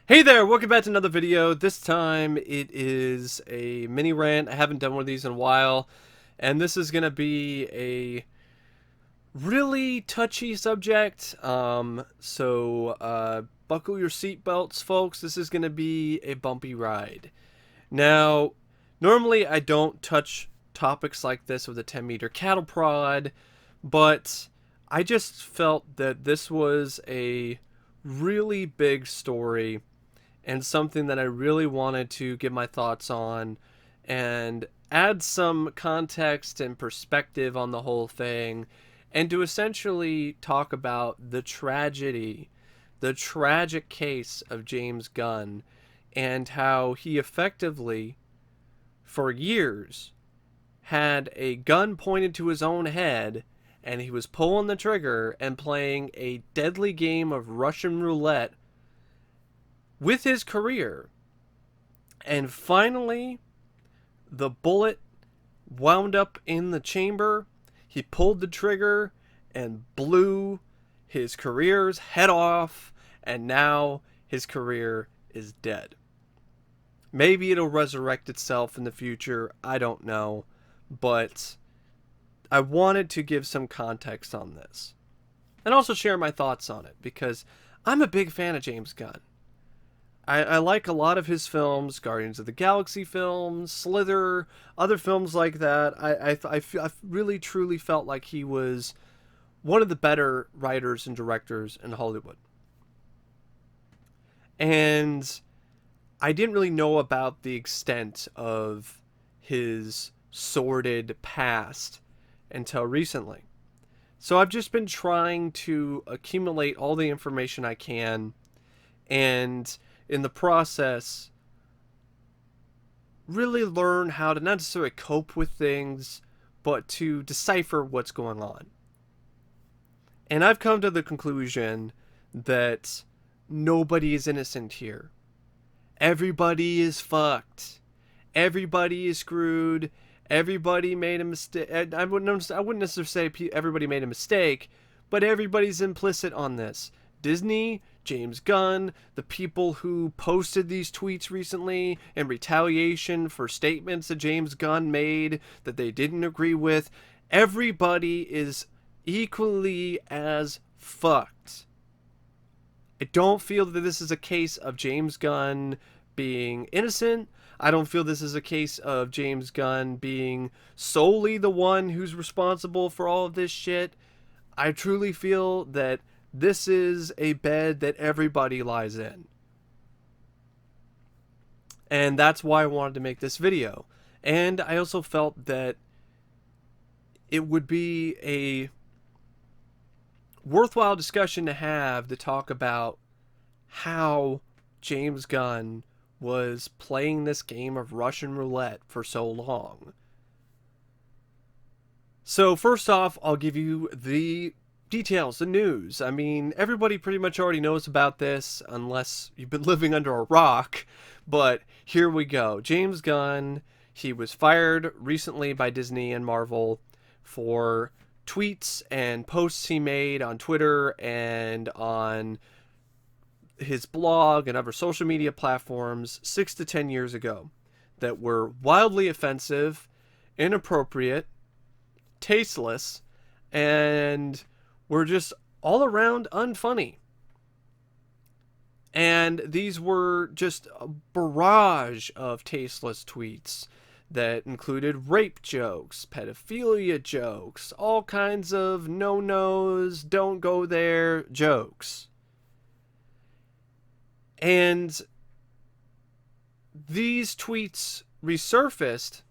Hey there, welcome back to another video. This time it is a mini rant. I haven't done one of these in a while, and this is going to be a really touchy subject. Buckle your seatbelts, folks. This is going to be a bumpy ride. Now, normally I don't touch topics like this with a 10-meter cattle prod, but I just felt that this was a really big story and something that I really wanted to give my thoughts on and add some context and perspective on the whole thing, and to essentially talk about the tragedy, the tragic case of James Gunn, and how he effectively, for years, had a gun pointed to his own head, and he was pulling the trigger and playing a deadly game of Russian roulette with his career. And finally, the bullet wound up in the chamber. He pulled the trigger and blew his career's head off, and now his career is dead. Maybe it'll resurrect itself in the future, I don't know, but I wanted to give some context on this and also share my thoughts on it because I'm a big fan of James Gunn. I like a lot of his films, Guardians of the Galaxy films, Slither, other films like that. I really truly felt like he was one of the better writers and directors in Hollywood. And I didn't really know about the extent of his sordid past until recently. So I've just been trying to accumulate all the information I can, and in the process, really learn how to not necessarily cope with things, but to decipher what's going on. And I've come to the conclusion that nobody is innocent here. Everybody is fucked. Everybody is screwed. Everybody made a mistake. I wouldn't necessarily say everybody made a mistake, but everybody's implicit on this. Disney, James Gunn, the people who posted these tweets recently in retaliation for statements that James Gunn made that they didn't agree with, everybody is equally as fucked. I don't feel that this is a case of James Gunn being innocent. I don't feel this is a case of James Gunn being solely the one who's responsible for all of this shit. I truly feel that this is a bed that everybody lies in. And that's why I wanted to make this video. And I also felt that it would be a worthwhile discussion to have to talk about how James Gunn was playing this game of Russian roulette for so long. So first off, I'll give you the details, the news. I mean, everybody pretty much already knows about this unless you've been living under a rock, but here we go. James Gunn, he was fired recently by Disney and Marvel for tweets and posts he made on Twitter and on his blog and other social media platforms 6 to 10 years ago that were wildly offensive, inappropriate, tasteless, and were just all around unfunny. And these were just a barrage of tasteless tweets that included rape jokes, pedophilia jokes, all kinds of no-nos, don't go there jokes. And these tweets resurfaced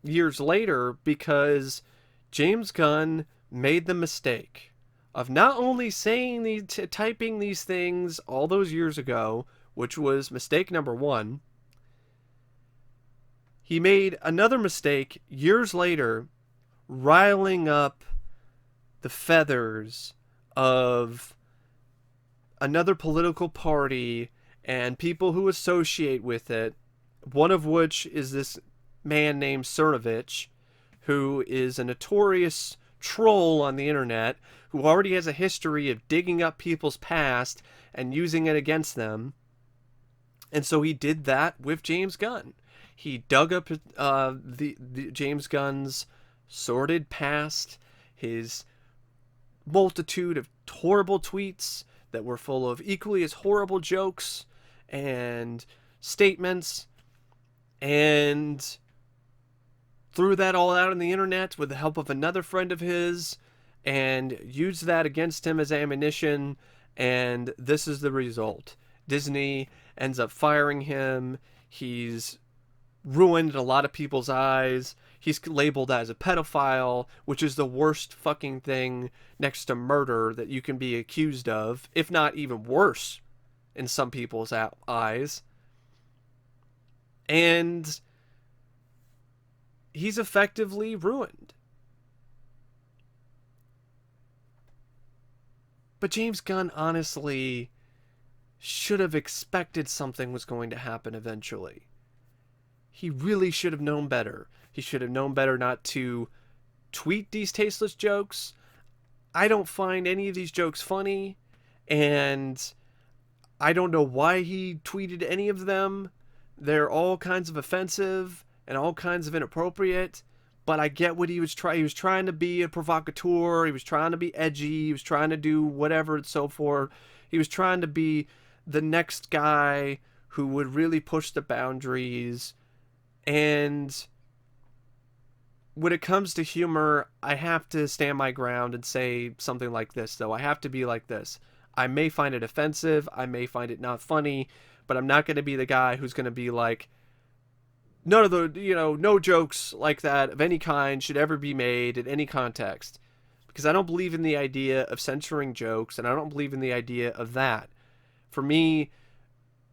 years later because James Gunn made the mistake of not only saying typing these things all those years ago, which was mistake number one. He made another mistake years later, riling up the feathers of another political party and people who associate with it, one of which is this man named Cernovich, who is a notorious troll on the internet, who already has a history of digging up people's past and using it against them. And so he did that with James Gunn. He dug up the James Gunn's sordid past, his multitude of horrible tweets that were full of equally as horrible jokes and statements, and threw that all out on the internet with the help of another friend of his and used that against him as ammunition. And this is the result. Disney ends up firing him. He's ruined a lot of people's eyes. He's labeled as a pedophile, which is the worst fucking thing next to murder that you can be accused of, if not even worse in some people's eyes. And he's effectively ruined. But James Gunn honestly should have expected something was going to happen eventually. He really should have known better. He should have known better not to tweet these tasteless jokes. I don't find any of these jokes funny, and I don't know why he tweeted any of them. They're all kinds of offensive and all kinds of inappropriate, but I get what he was trying. He was trying to be a provocateur. He was trying to be edgy. He was trying to do whatever and so forth. He was trying to be the next guy who would really push the boundaries. And when it comes to humor, I have to stand my ground and say something like this, though. I have to be like this. I may find it offensive. I may find it not funny, but I'm not going to be the guy who's going to be like, none of the, no jokes like that of any kind should ever be made in any context. Because I don't believe in the idea of censoring jokes, and I don't believe in the idea of that. For me,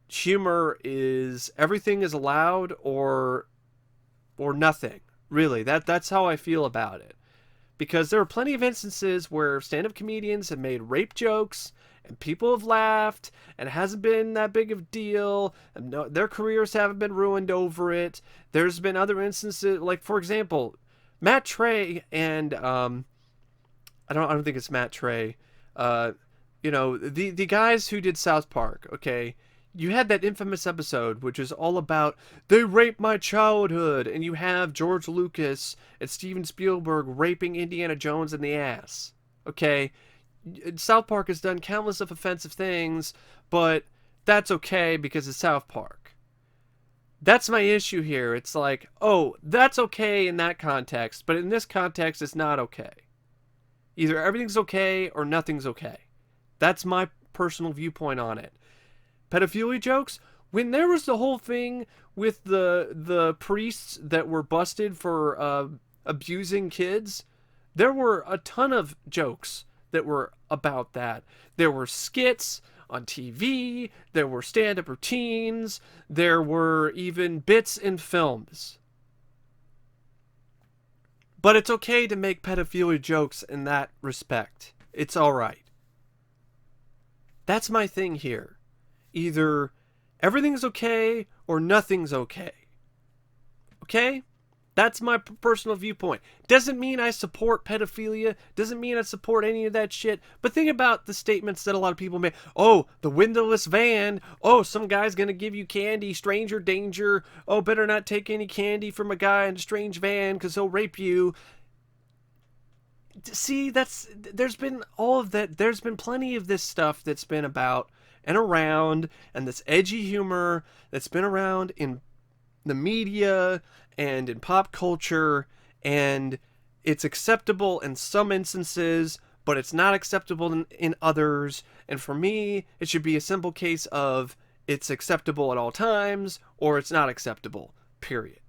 humor is everything is allowed or nothing. Really, that's how I feel about it. Because there are plenty of instances where stand-up comedians have made rape jokes and people have laughed and it hasn't been that big of a deal, and their careers haven't been ruined over it. There's been other instances, like for example, Matt Trey and I don't think it's Matt Trey. The guys who did South Park, okay? You had that infamous episode which is all about they raped my childhood, and you have George Lucas and Steven Spielberg raping Indiana Jones in the ass. Okay? South Park has done countless of offensive things, but that's okay because it's South Park. That's my issue here. It's like, oh, that's okay in that context, but in this context it's not okay. Either everything's okay or nothing's okay. That's my personal viewpoint on it. Pedophilia jokes, when there was the whole thing with the priests that were busted for abusing kids, there were a ton of jokes that were about that. There were skits on TV, there were stand-up routines, there were even bits in films. But it's okay to make pedophilia jokes in that respect. It's alright. That's my thing here. Either everything's okay or nothing's okay. Okay? That's my personal viewpoint. Doesn't mean I support pedophilia. Doesn't mean I support any of that shit. But think about the statements that a lot of people make. Oh, the windowless van. Oh, some guy's gonna give you candy. Stranger danger. Oh, better not take any candy from a guy in a strange van because he'll rape you. See, there's been all of that. There's been plenty of this stuff that's been about and around, and this edgy humor that's been around in the media and in pop culture, and it's acceptable in some instances, but it's not acceptable in others. And for me, it should be a simple case of it's acceptable at all times or it's not acceptable, period.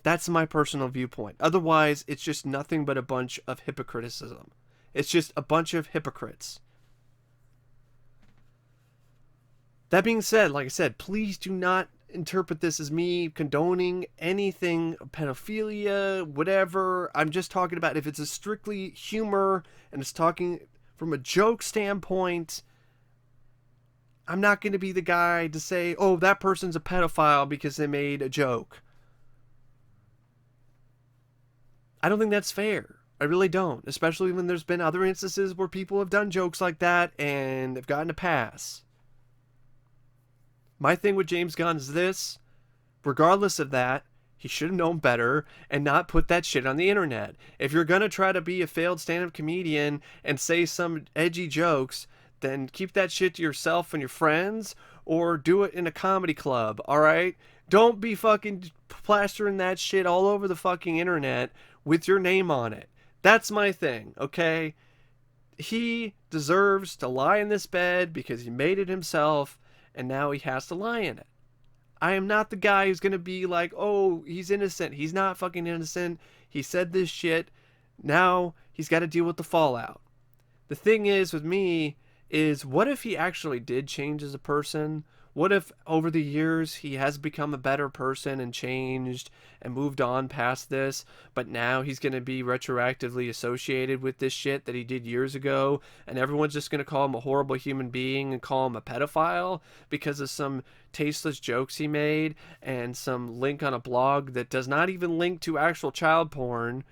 That's my personal viewpoint. Otherwise, it's just nothing but a bunch of hypocriticism. It's just a bunch of hypocrites. That being said, like I said, please do not interpret this as me condoning anything, pedophilia, whatever. I'm just talking about if it's a strictly humor and it's talking from a joke standpoint, I'm not going to be the guy to say, oh, that person's a pedophile because they made a joke. I don't think that's fair. I really don't. Especially when there's been other instances where people have done jokes like that and they've gotten a pass. My thing with James Gunn is this: regardless of that, he should have known better and not put that shit on the internet. If you're gonna try to be a failed stand-up comedian and say some edgy jokes, then keep that shit to yourself and your friends, or do it in a comedy club, alright? Don't be fucking plastering that shit all over the fucking internet with your name on it. That's my thing, okay? He deserves to lie in this bed because he made it himself, and now he has to lie in it. I am not the guy who's going to be like, oh, he's innocent. He's not fucking innocent. He said this shit. Now he's got to deal with the fallout. The thing is with me is, what if he actually did change as a person? What if over the years he has become a better person and changed and moved on past this, but now he's going to be retroactively associated with this shit that he did years ago, and everyone's just going to call him a horrible human being and call him a pedophile because of some tasteless jokes he made and some link on a blog that does not even link to actual child porn.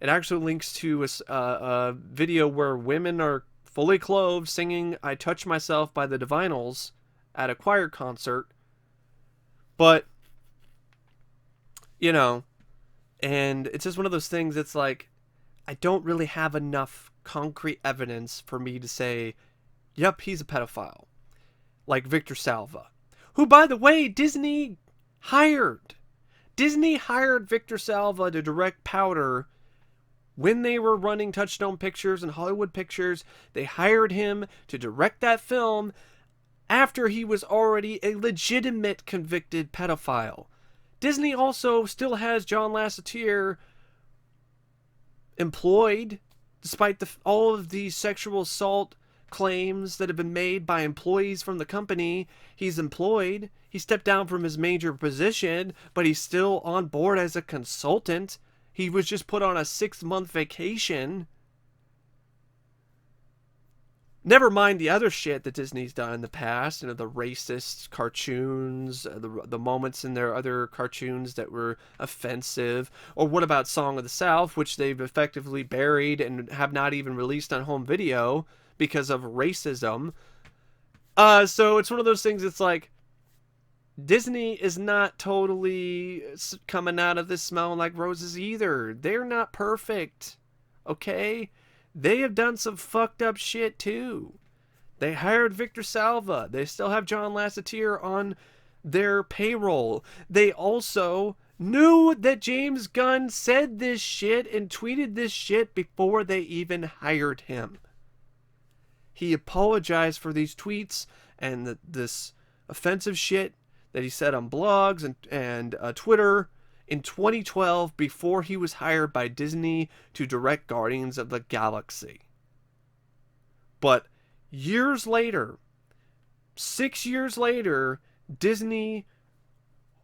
It actually links to a video where women are fully clothed singing "I Touch Myself" by the Divinals at a choir concert. But, you know, and it's just one of those things. It's like, I don't really have enough concrete evidence for me to say, yep, he's a pedophile. Like Victor Salva, who, by the way, Disney hired. Disney hired Victor Salva to direct Powder when they were running Touchstone Pictures and Hollywood Pictures. They hired him to direct that film after he was already a legitimate convicted pedophile. Disney also still has John Lasseter employed, despite all of these sexual assault claims that have been made by employees from the company. He's employed. He stepped down from his major position, but he's still on board as a consultant. He was just put on a 6-month vacation. Never mind the other shit that Disney's done in the past, you know, the racist cartoons, the moments in their other cartoons that were offensive. Or what about Song of the South, which they've effectively buried and have not even released on home video because of racism. So it's one of those things. It's like, Disney is not totally coming out of this smelling like roses either. They're not perfect, okay? They have done some fucked up shit too. They hired Victor Salva. They still have John Lasseter on their payroll. They also knew that James Gunn said this shit and tweeted this shit before they even hired him. He apologized for these tweets and this offensive shit that he said on blogs and Twitter in 2012 before he was hired by Disney to direct Guardians of the Galaxy. But years later, 6 years later, Disney,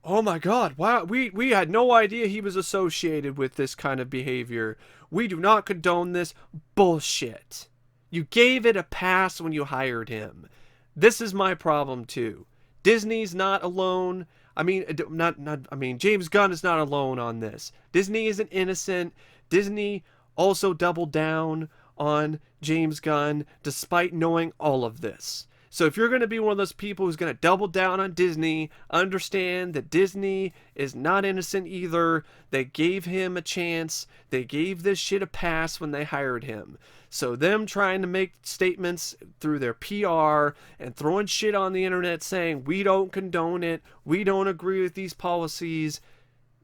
oh my god, wow, we had no idea he was associated with this kind of behavior. We do not condone this bullshit. You gave it a pass when you hired him. This is my problem too. Disney's not alone. James Gunn is not alone on this. Disney isn't innocent. Disney also doubled down on James Gunn despite knowing all of this. So if you're going to be one of those people who's going to double down on Disney, understand that Disney is not innocent either. They gave him a chance. They gave this shit a pass when they hired him. So them trying to make statements through their PR and throwing shit on the internet saying, we don't condone it, we don't agree with these policies,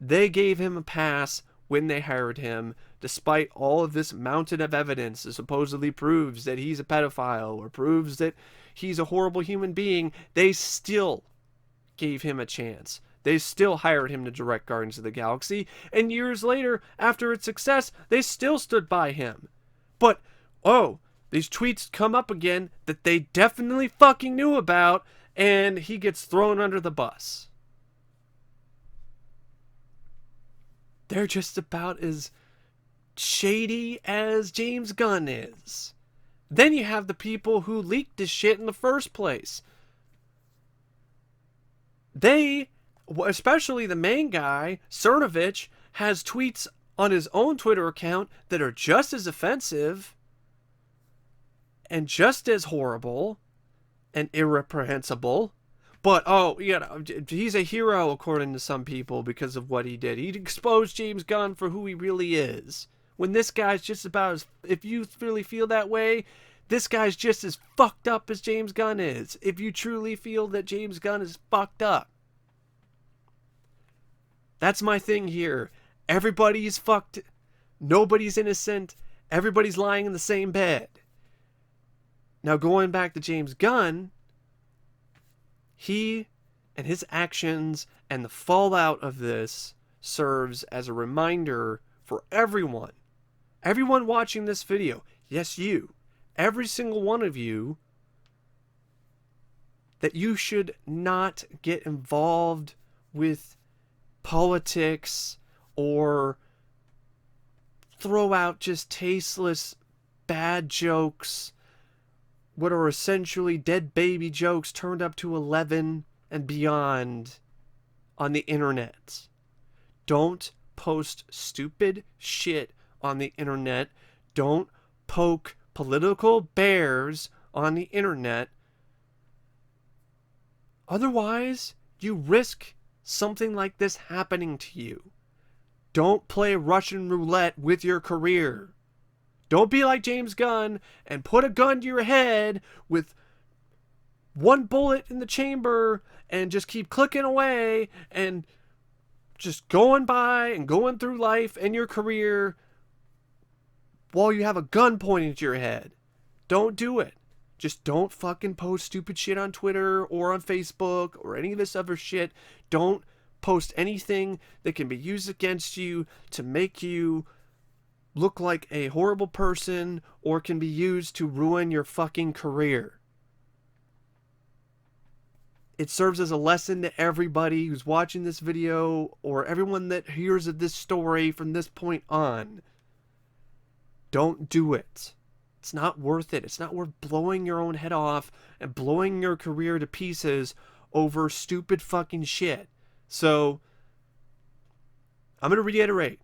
they gave him a pass when they hired him, despite all of this mountain of evidence that supposedly proves that he's a pedophile or proves that he's a horrible human being. They still gave him a chance. They still hired him to direct Guardians of the Galaxy, and years later, after its success, they still stood by him. But, these tweets come up again that they definitely fucking knew about, and he gets thrown under the bus. They're just about as shady as James Gunn is. Then you have the people who leaked this shit in the first place. They, especially the main guy, Cernovich, has tweets on his own Twitter account that are just as offensive and just as horrible and irreprehensible, But, oh, he's a hero according to some people because of what he did. He exposed James Gunn for who he really is. When this guy's just about as, if you really feel that way, this guy's just as fucked up as James Gunn is. If you truly feel that James Gunn is fucked up. That's my thing here. Everybody's fucked. Nobody's innocent. Everybody's lying in the same bed. Now, going back to James Gunn, he and his actions and the fallout of this serves as a reminder for everyone. Everyone watching this video, yes, you, every single one of you, that you should not get involved with politics or throw out just tasteless, bad jokes, what are essentially dead baby jokes turned up to 11 and beyond on the internet. Don't post stupid shit on the internet. Don't poke political bears on the internet. Otherwise, you risk something like this happening to you. Don't play Russian roulette with your career. Don't be like James Gunn and put a gun to your head with one bullet in the chamber and just keep clicking away and just going by and going through life and your career while you have a gun pointing to your head. Don't do it. Just don't fucking post stupid shit on Twitter or on Facebook or any of this other shit. Don't post anything that can be used against you to make you look like a horrible person or can be used to ruin your fucking career. It serves as a lesson to everybody who's watching this video or everyone that hears of this story from this point on. Don't do it. It's not worth it. It's not worth blowing your own head off and blowing your career to pieces over stupid fucking shit. So, I'm going to reiterate.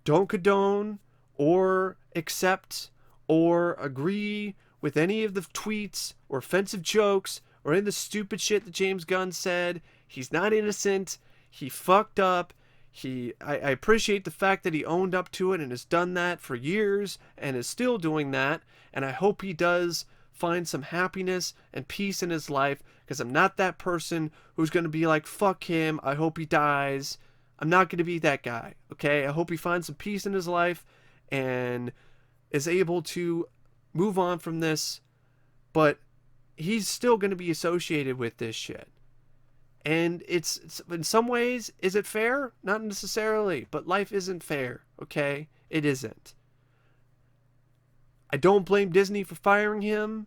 Don't condone or accept or agree with any of the tweets or offensive jokes or any of the stupid shit that James Gunn said. He's not innocent. He fucked up. I appreciate the fact that he owned up to it and has done that for years and is still doing that. And I hope he does find some happiness and peace in his life, because I'm not that person who's going to be like, fuck him, I hope he dies. I'm not going to be that guy, okay? I hope he finds some peace in his life and is able to move on from this, but he's still going to be associated with this shit. And it's in some ways, is it fair? Not necessarily, but life isn't fair, okay? It isn't. I don't blame Disney for firing him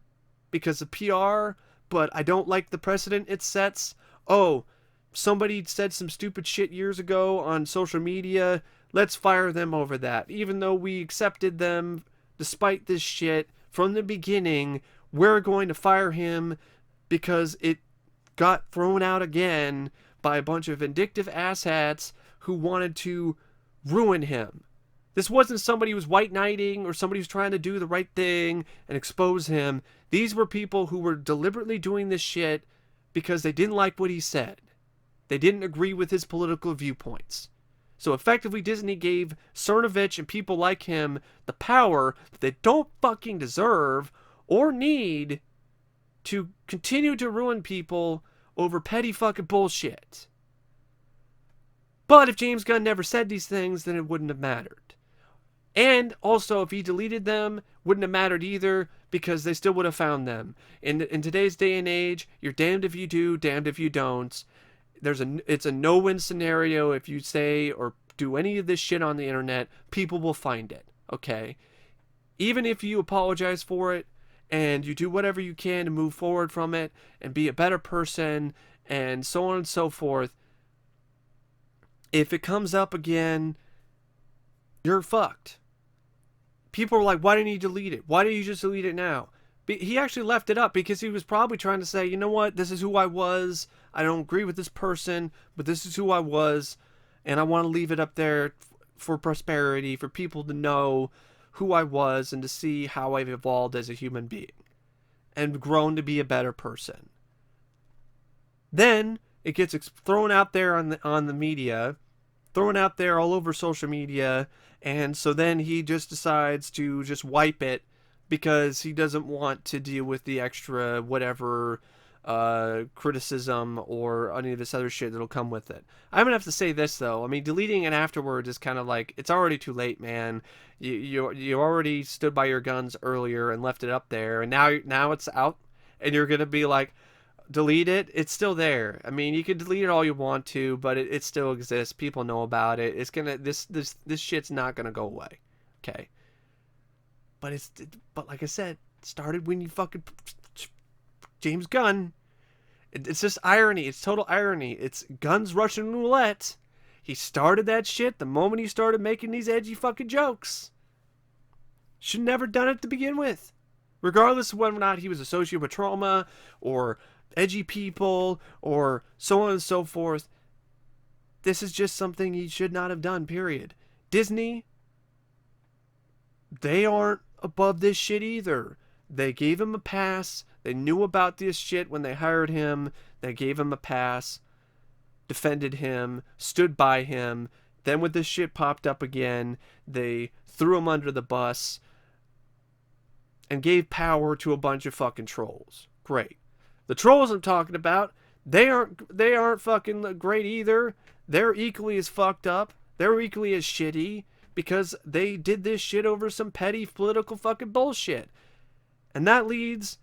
because of PR, but I don't like the precedent it sets. Oh, somebody said some stupid shit years ago on social media, let's fire them over that. Even though we accepted them despite this shit from the beginning, we're going to fire him because it got thrown out again by a bunch of vindictive asshats who wanted to ruin him. This wasn't somebody who was white knighting or somebody who's trying to do the right thing and expose him. These were people who were deliberately doing this shit because they didn't like what he said. They didn't agree with his political viewpoints. So effectively, Disney gave Cernovich and people like him the power that they don't fucking deserve or need to continue to ruin people over petty fucking bullshit. But if James Gunn never said these things, then it wouldn't have mattered. And also, if he deleted them, wouldn't have mattered either, because they still would have found them. In today's day and age, you're damned if you do, damned if you don't. It's a no-win scenario if you say or do any of this shit on the internet. People will find it, okay? Even if you apologize for it, and you do whatever you can to move forward from it and be a better person and so on and so forth, if it comes up again, you're fucked. People are like, why didn't you delete it? Why didn't you just delete it now? He actually left it up because he was probably trying to say, you know what, this is who I was. I don't agree with this person, but this is who I was, and I want to leave it up there for prosperity, for people to know who I was and to see how I've evolved as a human being and grown to be a better person. Then it gets thrown out there on the media, thrown out there all over social media, and so then he just decides to just wipe it because he doesn't want to deal with the extra whatever criticism or any of this other shit that'll come with it. I'm gonna have to say this though. I mean, deleting it afterwards is kind of like it's already too late, man. You already stood by your guns earlier and left it up there, and now it's out, and you're gonna be like, delete it. It's still there. I mean, you can delete it all you want to, but it still exists. People know about it. It's gonna this shit's not gonna go away. Okay. But like I said, it started when you fucking James Gunn. It's just irony. It's total irony. It's Gunn's Russian roulette. He started that shit the moment he started making these edgy fucking jokes. Should never done it to begin with. Regardless of whether or not he was associated with trauma or edgy people or so on and so forth. This is just something he should not have done, period. Disney, they aren't above this shit either. They gave him a pass. They knew about this shit when they hired him. They gave him a pass, defended him, stood by him. Then when this shit popped up again, they threw him under the bus and gave power to a bunch of fucking trolls. Great. The trolls I'm talking about, they aren't fucking great either. They're equally as fucked up. They're equally as shitty because they did this shit over some petty political fucking bullshit. And that leads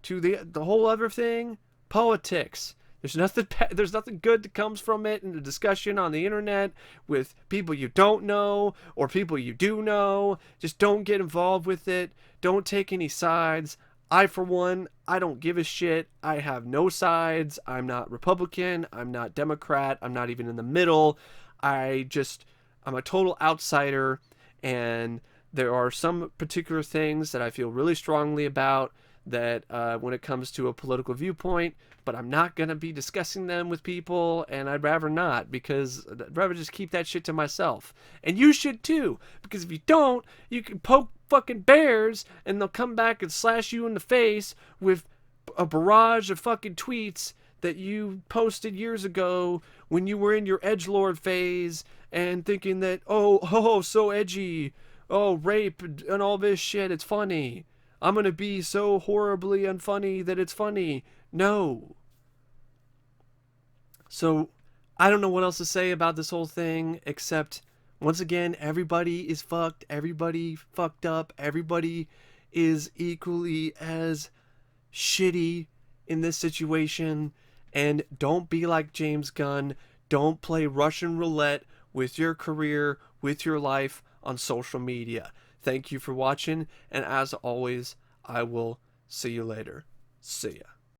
to the whole other thing, politics. There's nothing good that comes from it in the discussion on the internet with people you don't know or people you do know. Just don't get involved with it. Don't take any sides. I, for one, I don't give a shit. I have no sides. I'm not Republican. I'm not Democrat. I'm not even in the middle. I'm a total outsider, and there are some particular things that I feel really strongly about that when it comes to a political viewpoint, but I'm not going to be discussing them with people, and I'd rather not, because I'd rather just keep that shit to myself. And you should too, because if you don't, you can poke fucking bears, and they'll come back and slash you in the face with a barrage of fucking tweets that you posted years ago when you were in your edgelord phase and thinking that, oh, so edgy, oh, rape and all this shit, it's funny. I'm going to be so horribly unfunny that it's funny. No. So, I don't know what else to say about this whole thing, except, once again, everybody is fucked. Everybody fucked up. Everybody is equally as shitty in this situation. And don't be like James Gunn. Don't play Russian roulette with your career, with your life on social media. Thank you for watching, and as always, I will see you later. See ya.